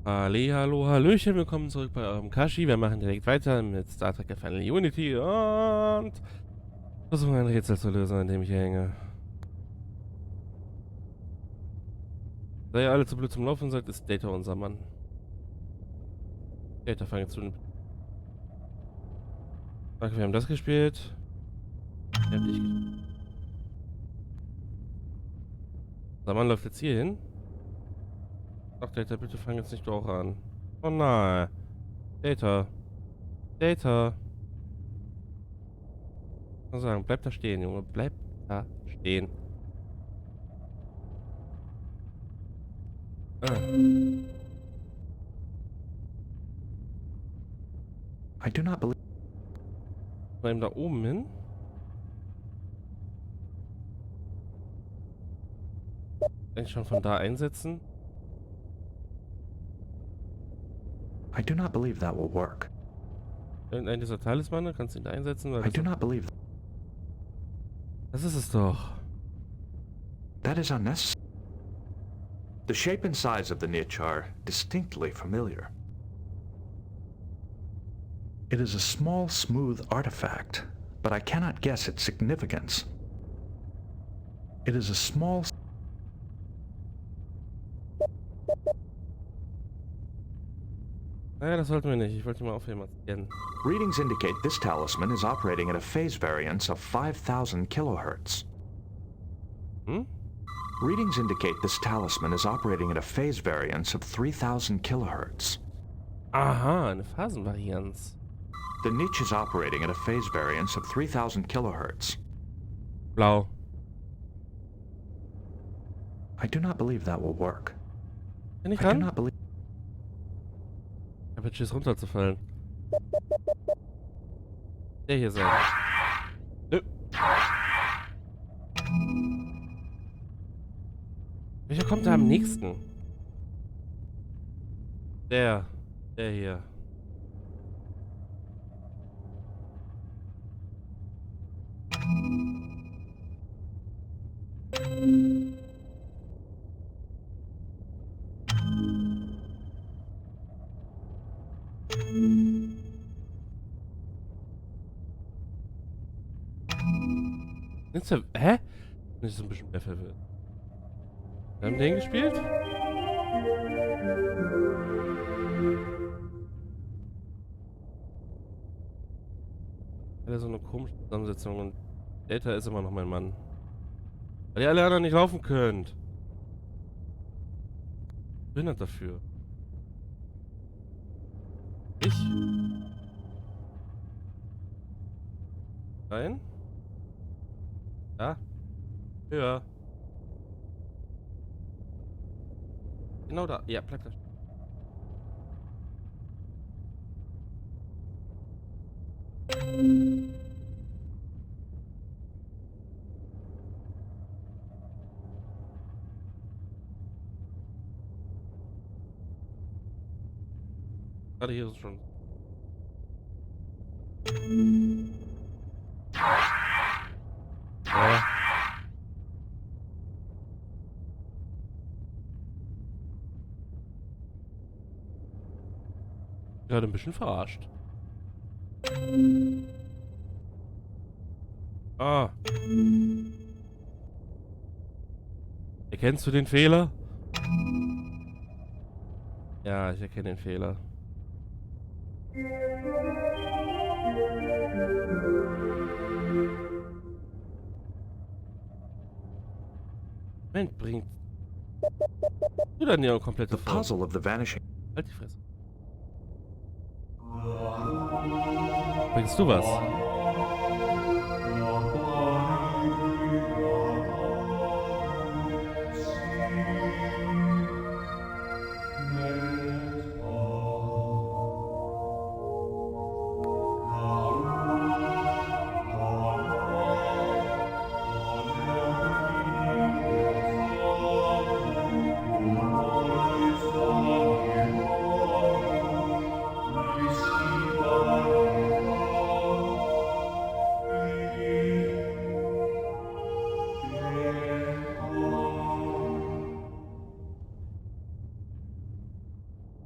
Hallo, hallöchen, willkommen zurück bei eurem Kashi. Wir machen direkt weiter mit Star Trek Final Unity und versuchen ein Rätsel zu lösen, an dem ich hier hänge. Da ihr alle zu blöd zum Laufen seid, ist Data unser Mann. Data, fang jetzt zu. Okay, wir haben das gespielt. Ja, hab ich gespielt. Unser Mann läuft jetzt hier hin. Ach, Data, bitte fang jetzt nicht du auch an. Oh nein. Data. Data. Ich muss sagen, bleib da stehen, Junge. Bleib da stehen. Ah. I do not believe. Mal eben da oben hin. Eigentlich schon von da einsetzen. I do not believe that will work. Irgendein dieser Talismane, kannst du ihn da einsetzen? Weil I do not believe das ist es doch. that is unnecessary. The shape and size of the niche are distinctly familiar. It is a small, smooth artifact, but I cannot guess its significance. It is a small. Naja, das sollten wir nicht. Ich wollte mal aufheben als scannen. Readings indicate this talisman is operating at a phase variance of 5,000 kilohertz. Hm? Readings indicate this talisman is operating at a phase variance of 3,000 kilohertz. Aha, eine Phasenvarianz. The niche is operating at a phase variance of 3,000 kilohertz. Blau. I do not believe that will work. Bin ich I do ran? not believe. Ich hab jetzt Schiss runterzufallen. Der hier sein. Nö. Welcher kommt da am nächsten? Der. Der hier. Ist der, hä? Bin ich so ein bisschen mehr verwirrt. Wir haben den gespielt? Hat er so eine komische Zusammensetzung und Data ist immer noch mein Mann. Weil ihr alle anderen nicht laufen könnt. Behindert dafür. Ich? Rein? Ja? Höher. Genau da. Ja, bleib da. Gerade hier ist schon. Ja. Gerade ein bisschen verarscht. Ah. Erkennst du den Fehler? Ja, ich erkenne den Fehler. Moment, bringt du dann ja komplette The puzzle of the vanishing. Halt die Fresse. Bringst du was?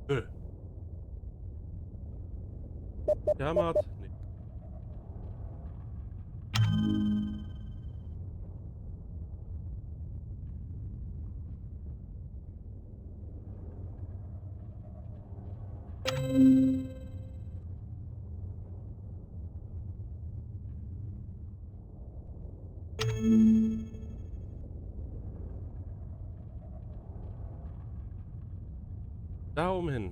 Nö. Jammert. Nee. Daumen hin.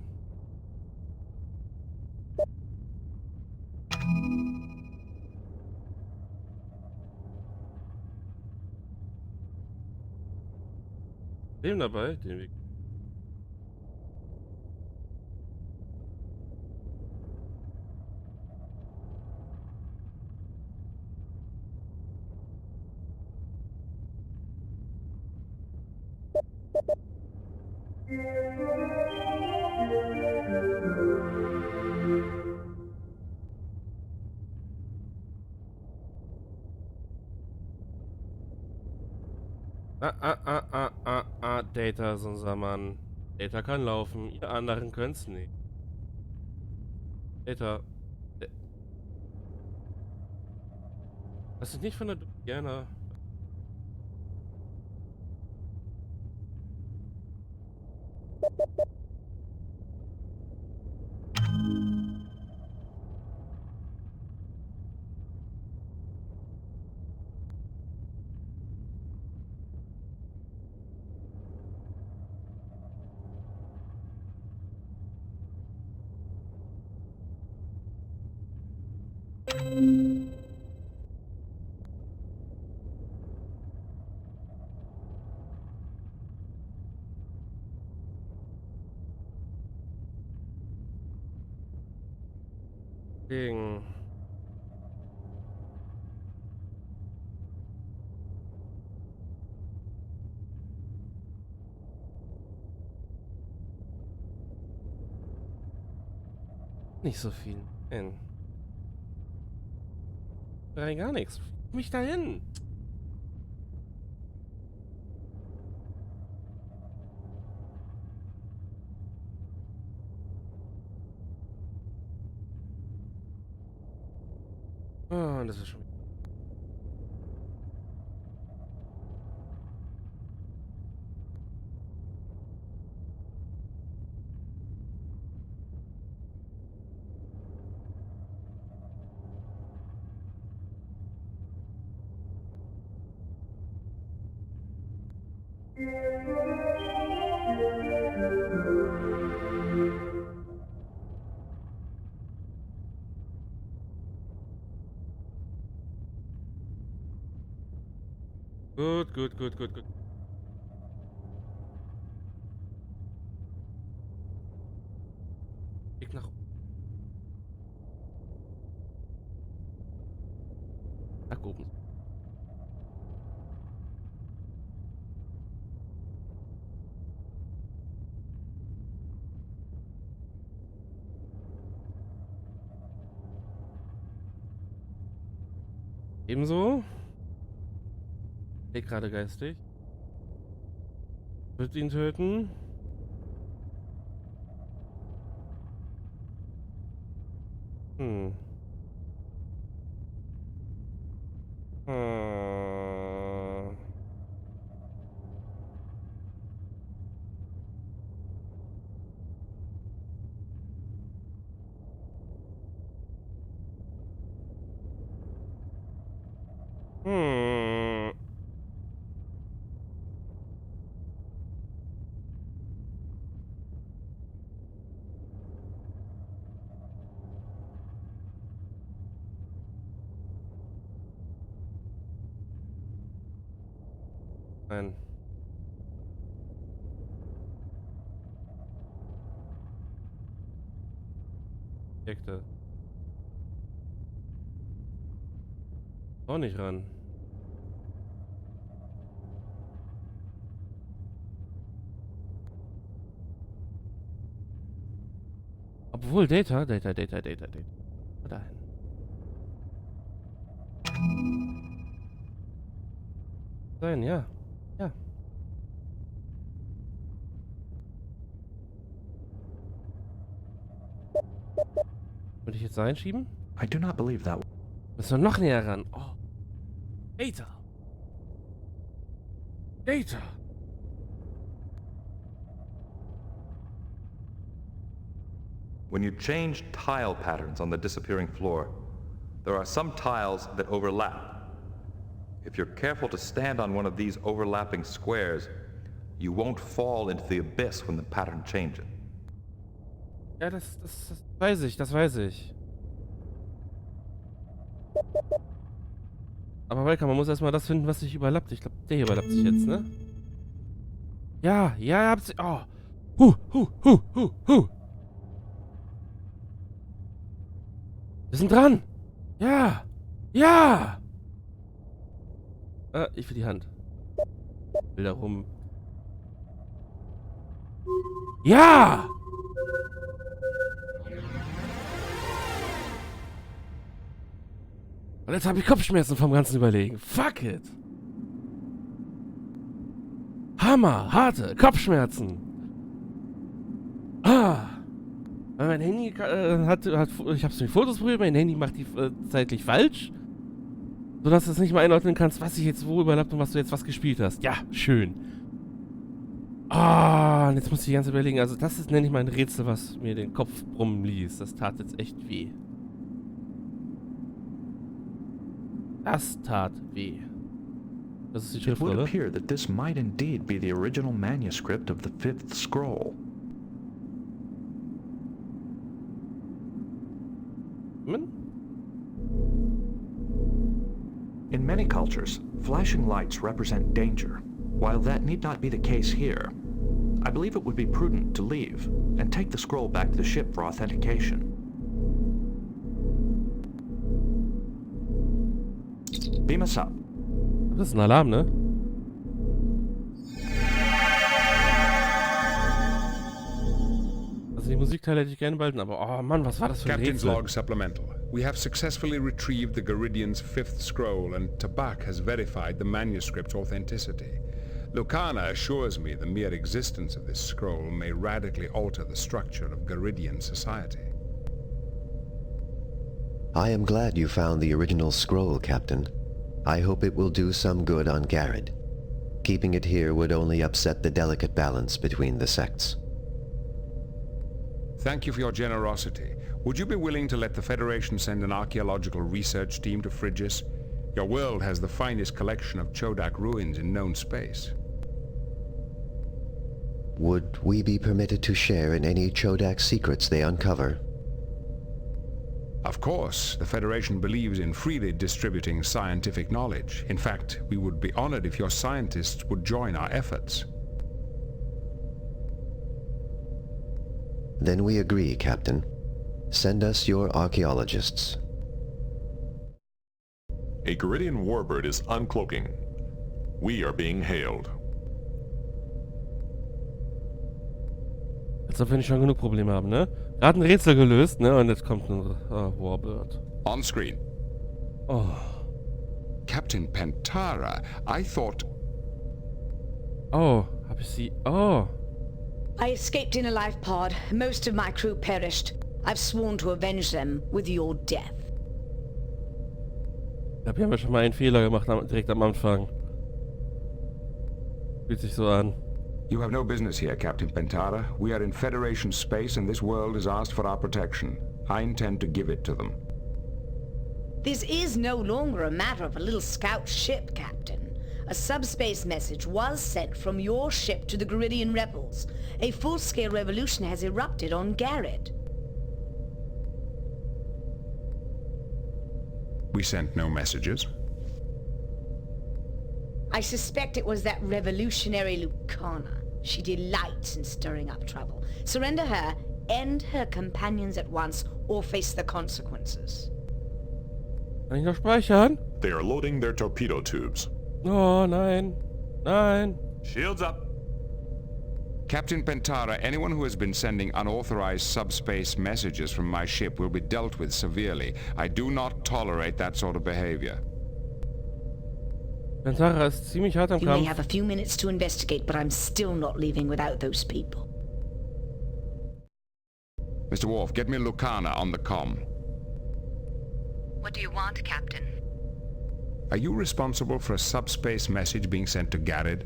Dem dabei, den Weg. Data ist unser Mann. Data kann laufen, ihr anderen könnt's nicht. Data. äh, Lass dich nicht von der gerne. Ding. Nicht so viel. Nein. Rein gar nichts. Mich dahin. Ah, das ist schon. Gut, gut, gut, gut, gut. Weg nach oben. Ebenso. Leg gerade geistig. Wird ihn töten. Hm. Hm. Hm. Nein. Projekte. Auch nicht ran. Obwohl, Data. Dahin. Sein, ja. Ja. Würde ich jetzt reinschieben? I do not believe that. Müssen wir noch näher ran. Oh. Data. Data. When you change tile patterns on the disappearing floor, there are some tiles that overlap. If you're careful to stand on one of these overlapping squares, you won't fall into the abyss when the pattern changes. Ja, das weiß ich, das weiß ich. Aber Welker, man muss erstmal das finden, was sich überlappt. Ich glaube, der hier überlappt sich jetzt, ne? Ja, ja, habt sie. Oh. Wir sind dran. Ja. Ja. Ich will die Hand. Will da rum. Ja. Und jetzt habe ich Kopfschmerzen vom ganzen Überlegen. Fuck it. Hammer, harte Kopfschmerzen. Mein Handy ich habe es mit Fotos probiert, mein Handy macht die zeitlich falsch. Sodass du es nicht mal einordnen kannst, was sich jetzt wo überlappt und was du jetzt was gespielt hast. Ja, schön. Und jetzt muss ich ganz überlegen. Also das ist, nenne ich mal ein Rätsel, was mir den Kopf brummen ließ. Das tat jetzt echt weh. Das tat weh. Das ist die It would Schriftrolle. appear that this might indeed be the original manuscript of the fifth scroll. In many cultures, flashing lights represent danger. While that need not be the case here, I believe it would be prudent to leave and take the scroll back to the ship for authentication. Beam us up. Das ist ein Alarm, ne? Also die Musikteile hätte ich gerne behalten, aber oh Mann, was war das für ein Captain's Rätsel? log supplemental. We have successfully retrieved the Garidian's fifth scroll, and Tabak has verified the manuscript's authenticity. Lucana assures me the mere existence of this scroll may radically alter the structure of Garidian society. I am glad you found the original scroll, Captain. I hope it will do some good on Garrett. Keeping it here would only upset the delicate balance between the sects. Thank you for your generosity. Would you be willing to let the Federation send an archaeological research team to Phrygia? Your world has the finest collection of Chodak ruins in known space. Would we be permitted to share in any Chodak secrets they uncover? Of course, the Federation believes in freely distributing scientific knowledge. In fact, we would be honored if your scientists would join our efforts. Then we agree, Captain. Send us your archaeologists. A Garidian warbird is uncloaking. We are being hailed. Als ob wir nicht schon genug Probleme haben, ne? Gerade ein Rätsel gelöst, ne? Und jetzt kommt ein Warbird. On screen. Oh. Captain Pentara, I thought... Oh, hab ich sie... Oh. I escaped in a life pod. Most of my crew perished. I've sworn to avenge them with your death. Ich glaube, hier haben wir schon mal einen Fehler gemacht, direkt am Anfang. Fühlt sich so an. You have no business here, Captain Pentara. We are in Federation space and this world has asked for our protection. I intend to give it to them. This is no longer a matter of a little scout ship, Captain. A subspace message was sent from your ship to the Garidian rebels. A full-scale revolution has erupted on Garrett. We sent no messages. I suspect it was that revolutionary Lucana. She delights in stirring up trouble. Surrender her, end her companions at once, or face the consequences. Kann ich noch speichern? They are loading their torpedo tubes. Oh, nein. Nein. Shields up. Captain Pentara, anyone who has been sending unauthorized subspace messages from my ship will be dealt with severely. I do not tolerate that sort of behavior. Pentara ist ziemlich hart am You may Kampf. have a few minutes to investigate, but I'm still not leaving without those people. Mr. Worf, get me Lucana on the comm. What do you want, Captain? Are you responsible for a subspace message being sent to Garrett?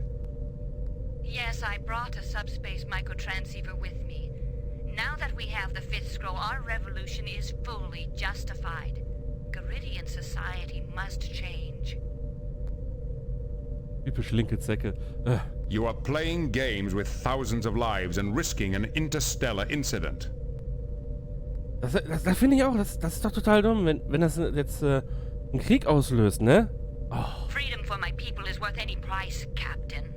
Yes, I brought a subspace microtransceiver with me. Now that we have the fifth scroll, our revolution is fully justified. Geridian society must change. Typisch linke Zecke. You are playing games with thousands of lives and risking an interstellar incident. Das finde ich auch, das ist doch total dumm, wenn das jetzt einen Krieg auslöst, ne? Oh. Freedom for my people is worth any price, Captain.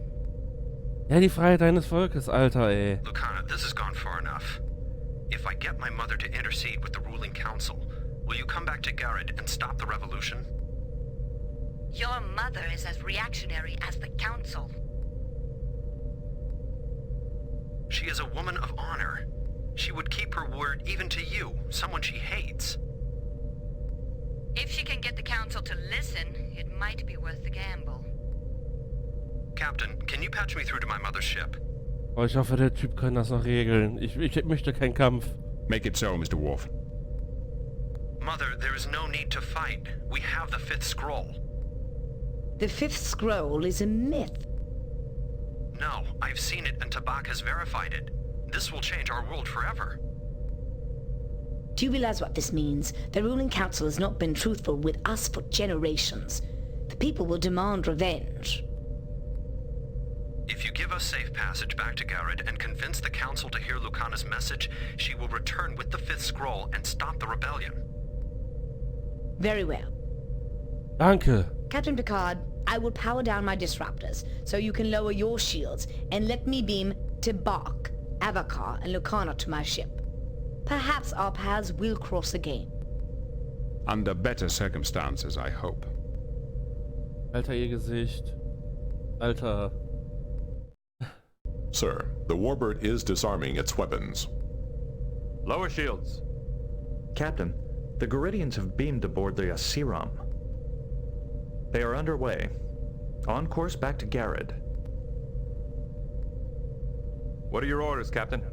Ja, die Freiheit deines Volkes, Alter, ey. Lucana, this has gone far enough. If I get my mother to intercede with the ruling council, will you come back to Garrett and stop the revolution? Your mother is as reactionary as the council. She is a woman of honor. She would keep her word even to you, someone she hates. If she can get the council to listen, it might be worth the gamble. Captain, can you patch me through to my mother's ship? Oh, ich hoffe, der Typ kann das noch regeln. Ich möchte keinen Kampf. Make it so, Mr. Worf. Mother, there is no need to fight. We have the fifth scroll. The fifth scroll is a myth. No, I've seen it and Tabak has verified it. This will change our world forever. Do you realize what this means? The ruling council has not been truthful with us for generations. The people will demand revenge. If you give us safe passage back to Garrett and convince the council to hear Lucana's message, she will return with the fifth scroll and stop the rebellion. Very well. Danke. Captain Picard, I will power down my disruptors so you can lower your shields and let me beam Tabak, Avakar, and Lucana to my ship. Perhaps our paths will cross again. Under better circumstances, I hope. Alter, ihr Gesicht. Alter. Sir, the warbird is disarming its weapons. Lower shields. Captain, the Geridians have beamed aboard the Asiram. They are underway. On course back to Garrett. What are your orders, Captain?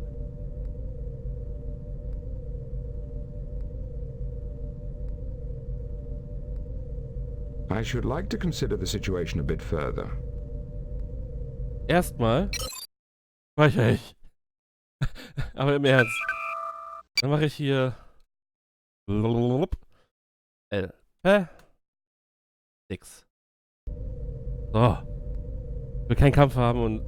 I should like to consider the situation a bit further. Erstmal speichere ich. Aber im Ernst. Dann mache ich hier X. So. Ich will keinen Kampf haben und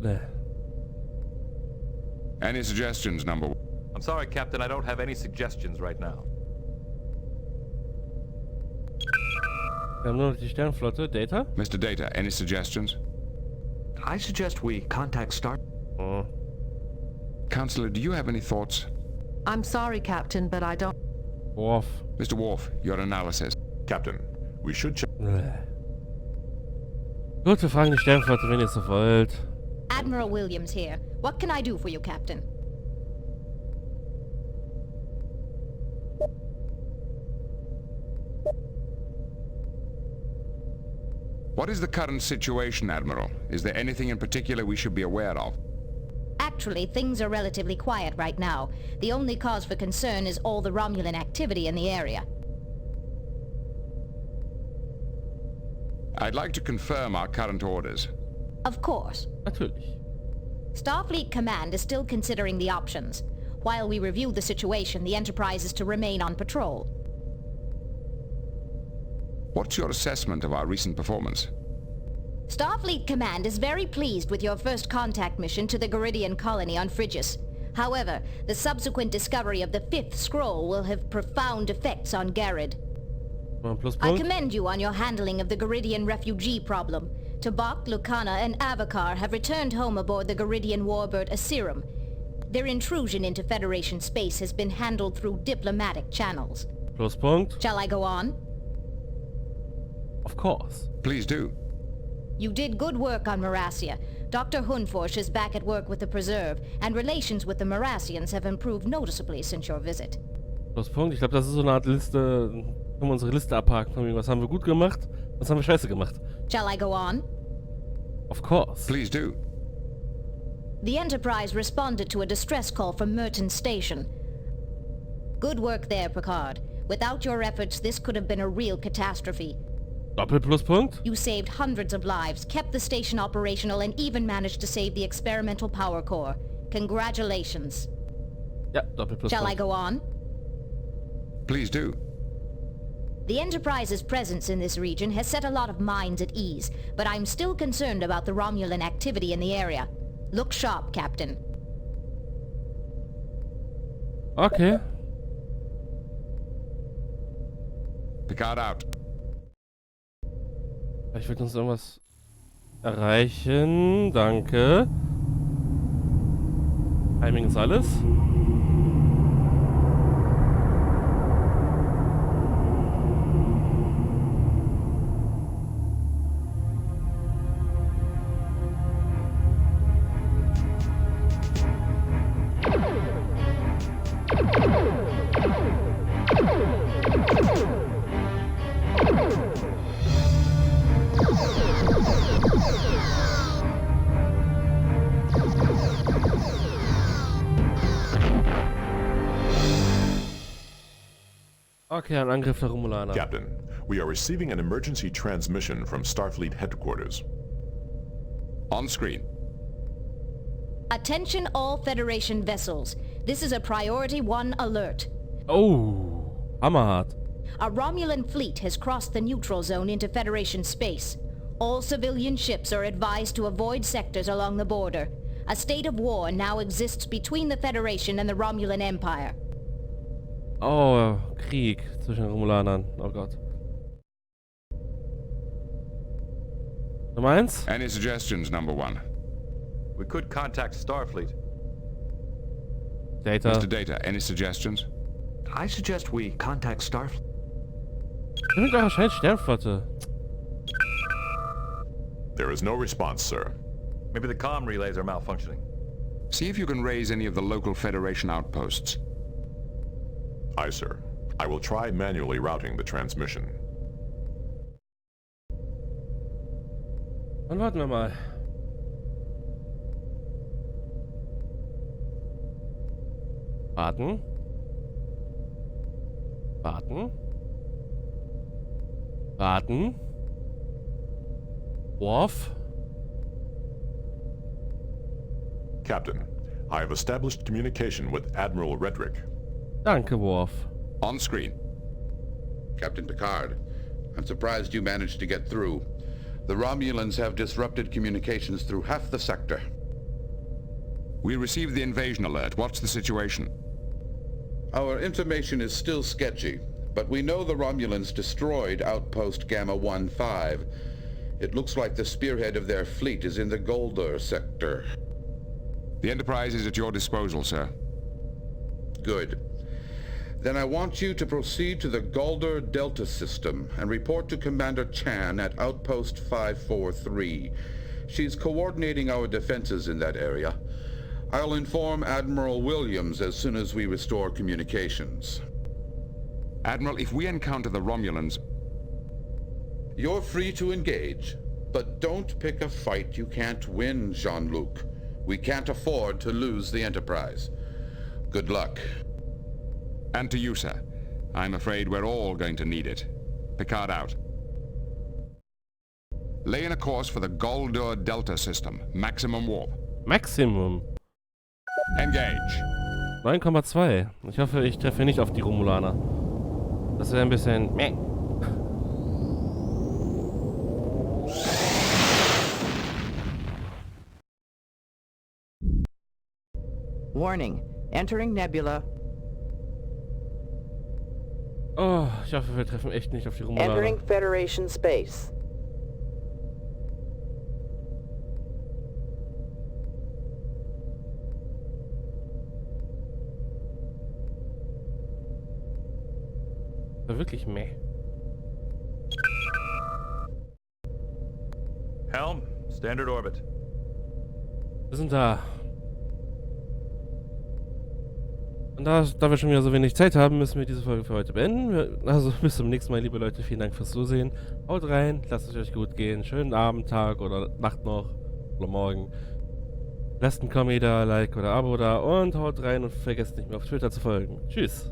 Any suggestions, number one? I'm sorry, Captain, I don't have any suggestions right now. Wir haben nur noch die Sternenflotte. Data? Mr. Data, any suggestions? I suggest we contact Star... Oh. Counselor, do you have any thoughts? I'm sorry, Captain, but I don't... Worf. Mr. Worf, your analysis. Captain, we should check. Gut, wir fragen die Sternenflotte, wenn ihr es so wollt. Admiral Williams here. What can I do for you, Captain? What is the current situation, Admiral? Is there anything in particular we should be aware of? Actually, things are relatively quiet right now. The only cause for concern is all the Romulan activity in the area. I'd like to confirm our current orders. Of course. Natürlich. Starfleet Command is still considering the options. While we review the situation, the Enterprise is to remain on patrol. What's your assessment of our recent performance? Starfleet Command is very pleased with your first contact mission to the Geridian colony on Phrygia. However, the subsequent discovery of the fifth scroll will have profound effects on Garrett. I commend you on your handling of the Geridian refugee problem. Tabak, Lucana, and Avakar have returned home aboard the Geridian warbird Asiram. Their intrusion into Federation space has been handled through diplomatic channels. Pluspunkt. Shall I go on? Of course. Please do. You did good work on Marasia. Dr. Hunforsch is back at work with the Preserve, and relations with the Marasians have improved noticeably since your visit. Pluspunkt. Ich glaube, das ist so eine Art Liste. Können wir unsere Liste abhaken. Von wegen, was haben wir gut gemacht? Was haben wir scheiße gemacht? Shall I go on? Of course. Please do. The Enterprise responded to a distress call from Merton Station. Good work there, Picard. Without your efforts, this could have been a real catastrophe. Doppelpluspunkt? You saved hundreds of lives, kept the station operational, and even managed to save the experimental power core. Congratulations. Ja, Doppelpluspunkt. Shall I go on? Please do. The Enterprise's presence in this region has set a lot of minds at ease, but I'm still concerned about the Romulan activity in the area. Look sharp, Captain. Okay. Picard out. Vielleicht wird uns irgendwas erreichen. Danke. Timing ist alles. Okay, ein Angriff der Romulaner. Captain, we are receiving an emergency transmission from Starfleet headquarters. On screen. Attention all Federation vessels. This is a Priority 1 alert. Oh, hammerhart. A Romulan fleet has crossed the neutral zone into Federation space. All civilian ships are advised to avoid sectors along the border. A state of war now exists between the Federation and the Romulan Empire. Oh, Krieg zwischen den Romulanern. Oh Gott. Nummer 1? Any suggestions, number 1? We could contact Starfleet. Data. Mr. Data, any suggestions? I suggest we contact Starfleet. Mit eurer scheiß Sternflotte. There is no response, sir. Maybe the comm relays are malfunctioning. See if you can raise any of the local Federation outposts. Aye, sir. I will try manually routing the transmission. Dann warten wir mal. Warten. Warten. Warten. Worf. Captain, I have established communication with Admiral Redrick. Danke, Worf. On screen. Captain Picard, I'm surprised you managed to get through. The Romulans have disrupted communications through half the sector. We received the invasion alert. What's the situation? Our information is still sketchy, but we know the Romulans destroyed Outpost Gamma 1-5. It looks like the spearhead of their fleet is in the Golder sector. The Enterprise is at your disposal, sir. Good. Then I want you to proceed to the Golder Delta system and report to Commander Chan at Outpost 543. She's coordinating our defenses in that area. I'll inform Admiral Williams as soon as we restore communications. Admiral, if we encounter the Romulans... You're free to engage, but don't pick a fight you can't win, Jean-Luc. We can't afford to lose the Enterprise. Good luck. And to you, sir. I'm afraid we're all going to need it. Picard out. Lay in a course for the Golder Delta system. Maximum warp. Maximum. Engage. 9,2. Ich hoffe, ich treffe nicht auf die Romulaner. Das wäre ein bisschen... Meh. Warning. Entering Nebula. Oh, ich hoffe, wir treffen echt nicht auf die Romulaner. Entering Federation space. War wirklich meh. Helm, standard orbit. Wir sind da. Und da wir schon wieder so wenig Zeit haben, müssen wir diese Folge für heute beenden. Also bis zum nächsten Mal, liebe Leute. Vielen Dank fürs Zusehen. Haut rein, lasst es euch gut gehen. Schönen Abend, Tag oder Nacht noch. Oder morgen. Lasst einen Kommentar, Like oder Abo da und haut rein und vergesst nicht mehr auf Twitter zu folgen. Tschüss.